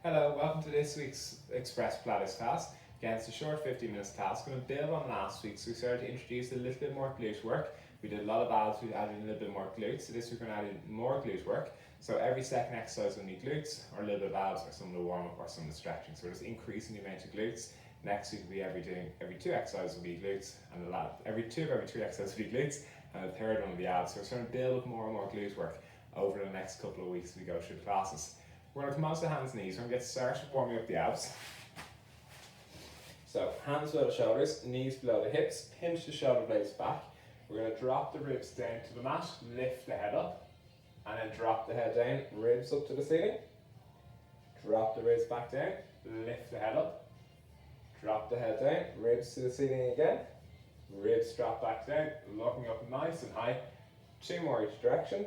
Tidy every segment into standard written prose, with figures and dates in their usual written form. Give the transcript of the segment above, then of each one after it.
Hello, welcome to this week's Express Pilates class. Again, it's a short 15 minutes class. Going to build on last week, so we started to introduce a little bit more glute work. We did a lot of abs, we added in a little bit more glutes. So this week we're going to add in more glute work. So every second exercise will be glutes, or a little bit of abs, or some of the warm up, or some of the stretching. So we're just increasing the amount of glutes. Next week will be every two exercises will be glutes, and every three exercises will be glutes, and the third one will be abs. So we're starting to build up more and more glute work over the next couple of weeks as we go through the classes. We're going to come on to the hands and knees. We're going to get started warming up the abs. So hands below the shoulders, knees below the hips, pinch the shoulder blades back. We're going to drop the ribs down to the mat, lift the head up, and then drop the head down, ribs up to the ceiling. Drop the ribs back down, lift the head up, drop the head down, ribs to the ceiling again. Ribs drop back down, looking up nice and high. 2 more each direction.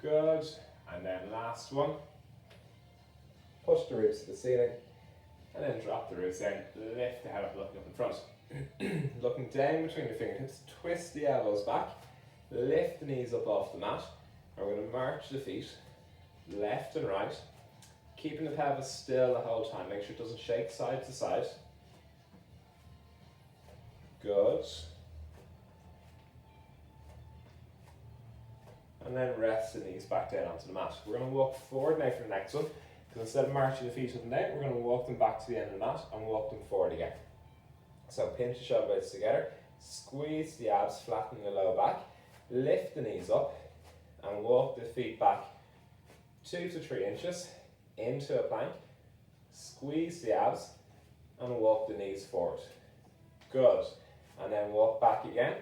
Good. And then last one, push the ribs to the ceiling, and then drop the ribs down, lift the head up, looking up in front. Looking down between the fingertips, twist the elbows back, lift the knees up off the mat, and we're going to march the feet, left and right, keeping the pelvis still the whole time, make sure it doesn't shake side to side. Good. And then rest the knees back down onto the mat. We're going to walk forward now for the next one, because instead of marching the feet up and down, we're going to walk them back to the end of the mat and walk them forward again. So pinch the shoulder blades together, squeeze the abs, flatten the low back, lift the knees up, and walk the feet back 2 to 3 inches into a plank. Squeeze the abs and walk the knees forward. Good. And then walk back again,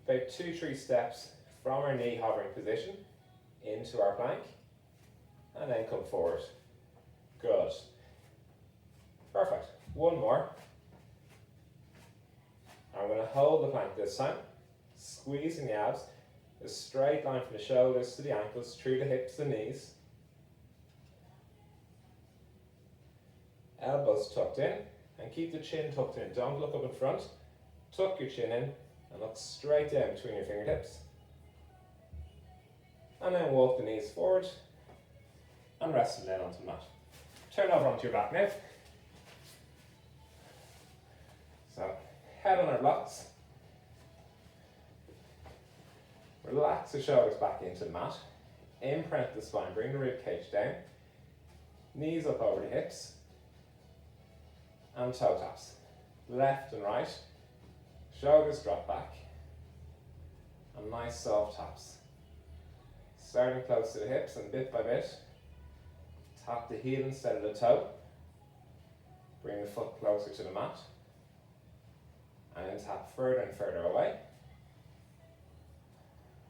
about 2-3 steps from our knee hovering position into our plank, and then come forward. Good. Perfect. One more. I'm going to hold the plank this time, squeezing the abs, a straight line from the shoulders to the ankles, through the hips and knees. Elbows tucked in, and keep the chin tucked in. Don't look up in front. Tuck your chin in, and look straight down between your fingertips. And then walk the knees forward and rest them down onto the mat. Turn over onto your back now. So, head on our blocks. Relax the shoulders back into the mat. Imprint the spine, bring the rib cage down. Knees up over the hips. And toe taps. Left and right. Shoulders drop back. And nice soft taps. Starting close to the hips, and bit by bit, tap the heel instead of the toe. Bring the foot closer to the mat. And then tap further and further away.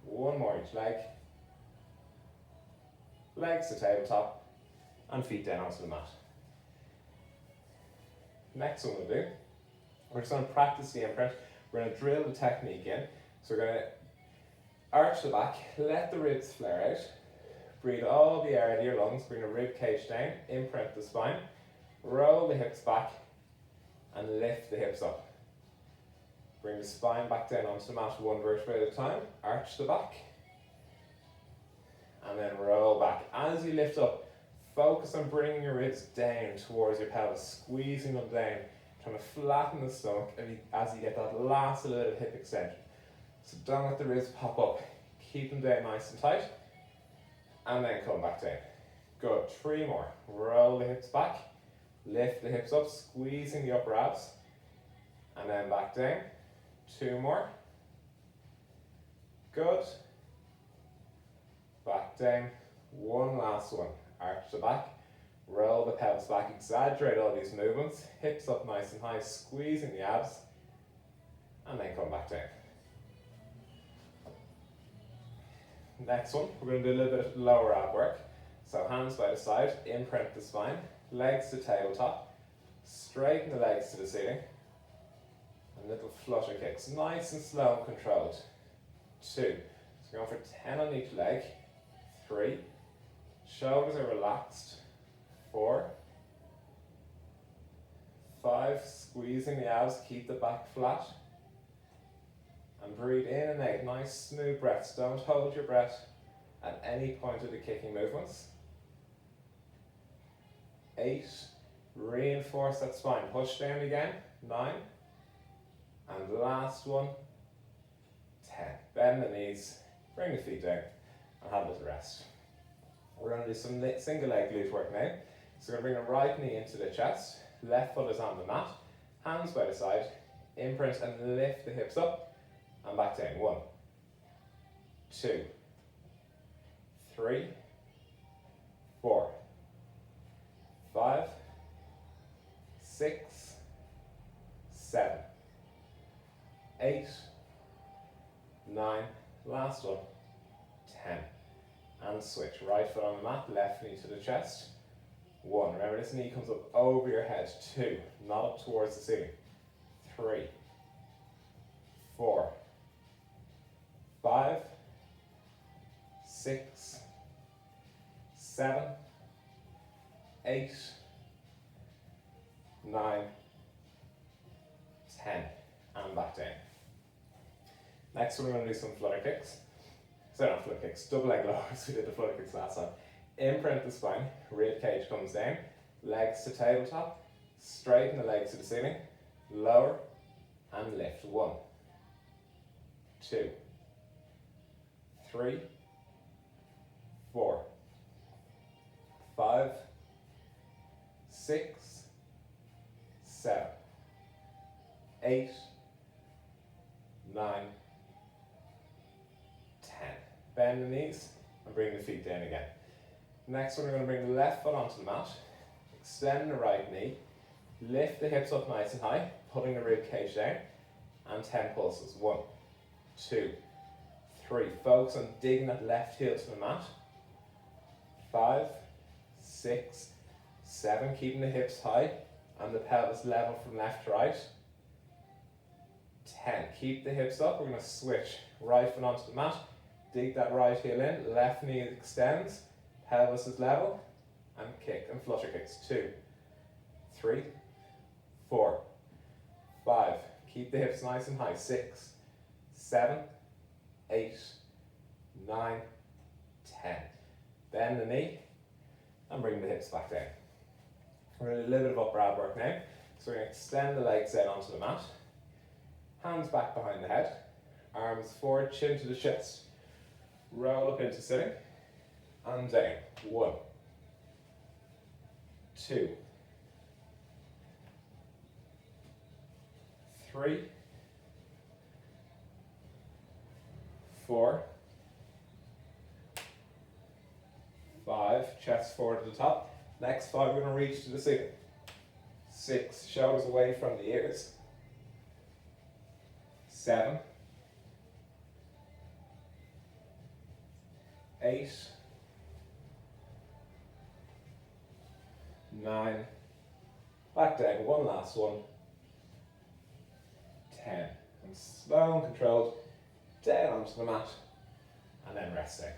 One more each leg. Legs to tabletop, and feet down onto the mat. Next one we'll do, we're just going to practice the imprint. We're going to drill the technique in. So we're going to arch the back, let the ribs flare out, breathe all the air out of your lungs, bring the rib cage down, imprint the spine, roll the hips back, and lift the hips up. Bring the spine back down onto the mat 1 vertebra at a time, arch the back, and then roll back. As you lift up, focus on bringing your ribs down towards your pelvis, squeezing them down, trying to flatten the stomach as you get that last little bit of hip extension. So don't let the ribs pop up. Keep them down nice and tight. And then come back down. Good. 3 more. Roll the hips back. Lift the hips up, squeezing the upper abs. And then back down. 2 more. Good. Back down. 1 last one. Arch the back. Roll the pelvis back. Exaggerate all these movements. Hips up nice and high, squeezing the abs. And then come back down. Next one, we're going to do a little bit of lower ab work. So hands by the side, imprint the spine, legs to tabletop, straighten the legs to the ceiling, and little flutter kicks, nice and slow and controlled. 2, so we're going for 10 on each leg. 3, shoulders are relaxed. 4, 5, squeezing the abs, keep the back flat. And breathe in and out, nice smooth breaths. Don't hold your breath at any point of the kicking movements. 8. Reinforce that spine. Push down again. 9. And the last one. 10. Bend the knees. Bring the feet down. And have a little rest. We're going to do some single leg glute work now. So we're going to bring the right knee into the chest. Left foot is on the mat. Hands by the side. Imprint and lift the hips up. And back down. 1, 2, 3, 4, 5, 6, 7, 8, 9, last one, 10. And switch. Right foot on the mat, left knee to the chest. 1. Remember, this knee comes up over your head. 2. Not up towards the ceiling. 3, 4, 5, 6, 7, 8, 9, 10. And back down. Next we're going to do some flutter kicks. So not flutter kicks, double leg lowers. We did the flutter kicks last time. Imprint the spine, rib cage comes down, legs to tabletop, straighten the legs to the ceiling, lower and lift. 1, 2, 3, 4, 5, 6, 7, 8, 9, 10. Bend the knees and bring the feet down again. Next one, we're going to bring the left foot onto the mat, extend the right knee, lift the hips up nice and high, pulling the rib cage down, and 10 pulses. 1, 2, 3. Focus on digging that left heel to the mat. 5, 6, 7. Keeping the hips high and the pelvis level from left to right. 10. Keep the hips up. We're going to switch. Right foot onto the mat. Dig that right heel in. Left knee extends. Pelvis is level. And kick and flutter kicks. 2, 3, 4, 5. Keep the hips nice and high. 6, 7, 8, 9, 10. Bend the knee and bring the hips back down. We're going to do a little bit of upper ab work now. So we're going to extend the legs out onto the mat. Hands back behind the head. Arms forward, chin to the chest. Roll up into sitting. And down. 1, 2, 3, 4, 5, chest forward to the top. Next 5, we're going to reach to the ceiling. 6, shoulders away from the ears. 7, 8, 9, back down, one last one, 10, and slow and controlled, down onto the mat, and then resting.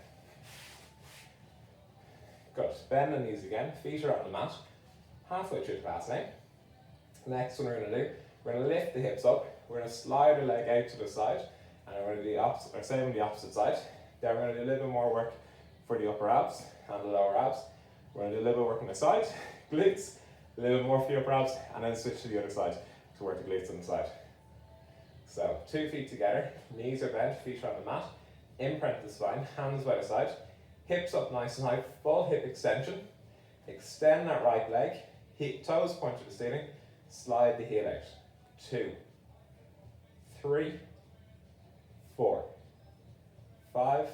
Good, bend the knees again, feet are on the mat, halfway through the class now. Next one we're going to do, we're going to lift the hips up, we're going to slide the leg out to the side, and we're going to do the opposite, or same on the opposite side. Then we're going to do a little bit more work for the upper abs and the lower abs. We're going to do a little bit of work on the side, glutes, a little bit more for the upper abs, and then switch to the other side to work the glutes on the side. So 2 feet together, knees are bent, feet are on the mat, imprint the spine, hands by the side, hips up nice and high, full hip extension, extend that right leg, toes point to the ceiling, slide the heel out. 2, 3, 4, 5,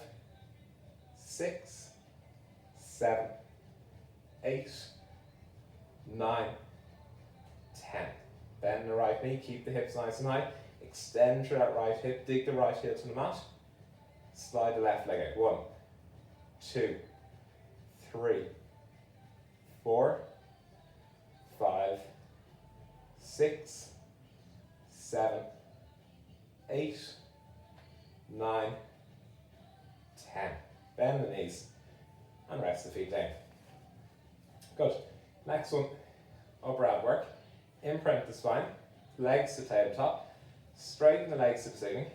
6, 7, 8, 9, 10. Bend the right knee, keep the hips nice and high, extend through that right hip, dig the right heel to the mat, slide the left leg out. 1, 2, 3, 4, 5, 6, 7, 8, 9, 10. Bend the knees and rest the feet down. Good. Next one, upper ab work. Imprint the spine, legs to tabletop, straighten the legs to the ceiling,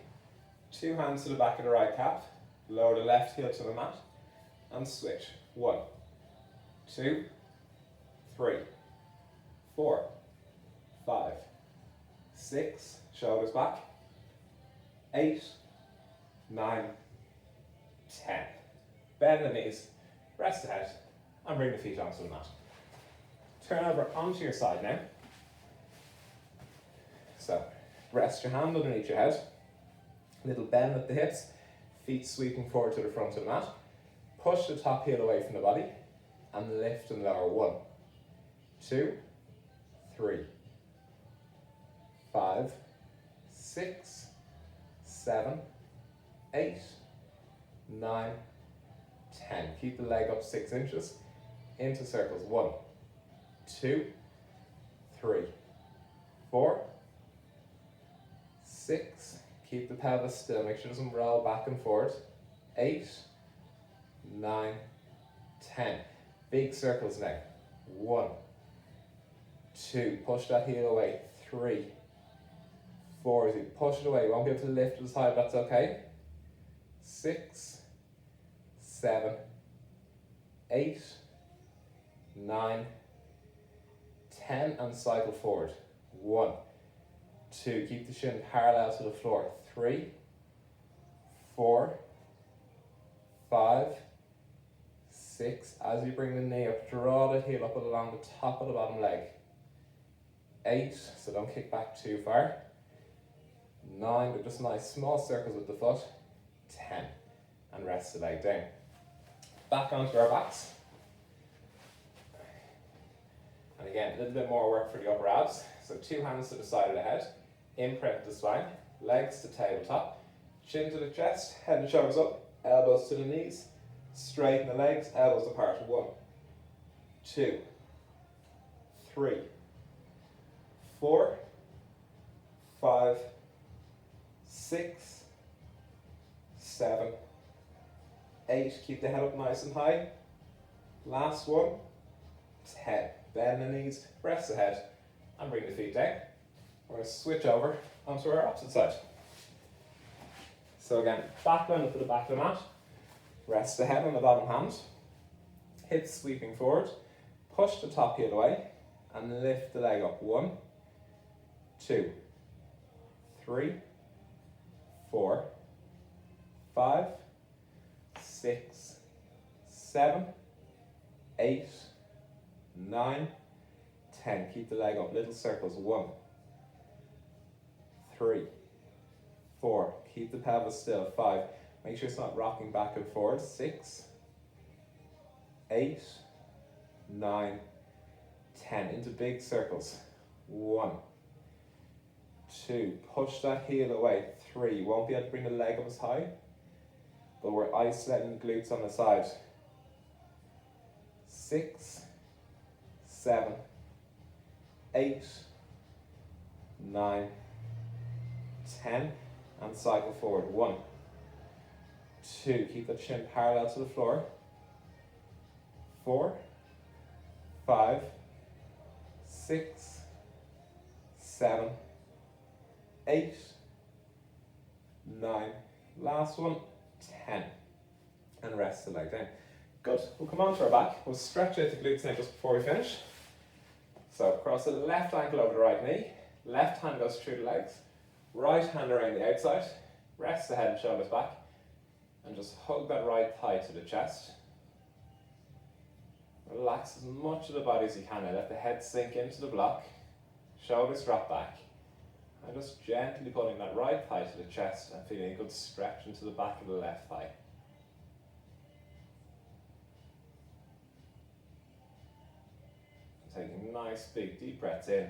2 hands to the back of the right calf, lower the left heel to the mat, and switch. 1, 2, 3, 4, 5, 6, shoulders back, 8, 9, 10. Bend the knees, rest the head, and bring the feet onto the mat. Turn over onto your side now. So, rest your hand underneath your head, little bend at the hips, feet sweeping forward to the front of the mat. Push the top heel away from the body, and lift and lower. 1, 2, 3, 5, 6, 7, 8, 9, 10. Keep the leg up 6 inches into circles. 1, 2, 3, 4, 6. Keep the pelvis still. Make sure it doesn't roll back and forward. 8, 9, 10. Big circles now. 1, 2. Push that heel away. 3, 4. As you push it away, you won't be able to lift it as high, but that's okay. 6, 7, 8, 9, 10, and cycle forward. 1, 2. Keep the shin parallel to the floor. 3, 4, 5, 6. As you bring the knee up, draw the heel up along the top of the bottom leg. 8, so don't kick back too far. 9, but just nice small circles with the foot. 10, and rest the leg down. Back onto our backs. And again, a little bit more work for the upper abs. So 2 hands to the side of the head, imprint the spine, legs to tabletop, chin to the chest, head and shoulders up, elbows to the knees, straighten the legs, elbows apart. 1, 2, 3, 4, 5, 6, 7, 8. Keep the head up nice and high. Last one. 10. Bend the knees, rest the head, and bring the feet down. We're going to switch over onto our opposite side. So again, back bend up to the back of the mat. Rest the head on the bottom hand. Hips sweeping forward. Push the top heel away and lift the leg up. 1, 2, 3, 4, 5, 6, 7, 8, 9, 10. Keep the leg up. Little circles. 1, 3, 4. Keep the pelvis still. 5. Make sure it's not rocking back and forward. 6, 8, 9, 10. Into big circles. 1, 2. Push that heel away. 3. You won't be able to bring the leg up as high, but we're isolating the glutes on the side. 6, 7, 8, 9, 10, and cycle forward. 1, 2. Keep the chin parallel to the floor. 4, 5, 6, 7, 8, 9. Last one. 10. And rest the leg down. Good. We'll come on to our back. We'll stretch out the glutes now just before we finish. So cross the left ankle over the right knee. Left hand goes through the legs. Right hand around the outside. Rest the head and shoulders back. And just hug that right thigh to the chest. Relax as much of the body as you can. Now let the head sink into the block. Shoulders drop back. And just gently pulling that right thigh to the chest and feeling a good stretch into the back of the left thigh. Taking nice big deep breaths in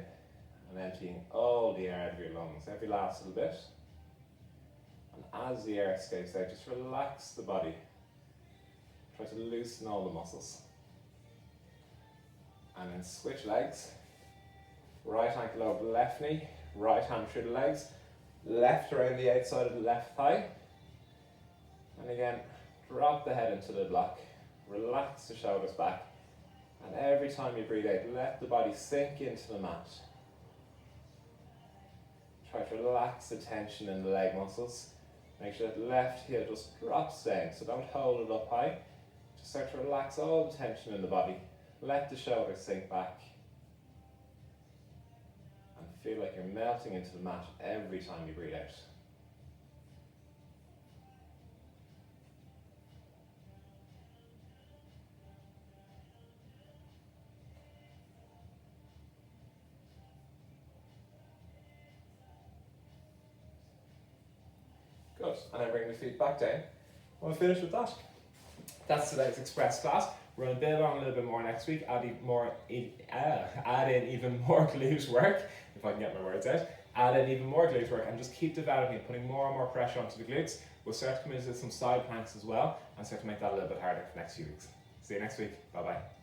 and emptying all the air out of your lungs, every last little bit. And as the air escapes out, just relax the body. Try to loosen all the muscles. And then switch legs. Right ankle over the left knee, right hand through the legs, left around the outside of the left thigh. And again, drop the head into the block, relax the shoulders back, and every time you breathe out, let the body sink into the mat. Try to relax the tension in the leg muscles. Make sure that left heel just drops down, so don't hold it up high. Just start to relax all the tension in the body Let the shoulders sink back. And feel like you're melting into the mat every time you breathe out. Good. And then bring the feet back down. We'll finish with that. That's today's express class. We're going to build on a little bit more next week, add in even more glute work, if I can get my words out. Add in even more glute work and just keep developing, putting more and more pressure onto the glutes. We'll start to come into some side planks as well and start to make that a little bit harder for the next few weeks. See you next week. Bye bye.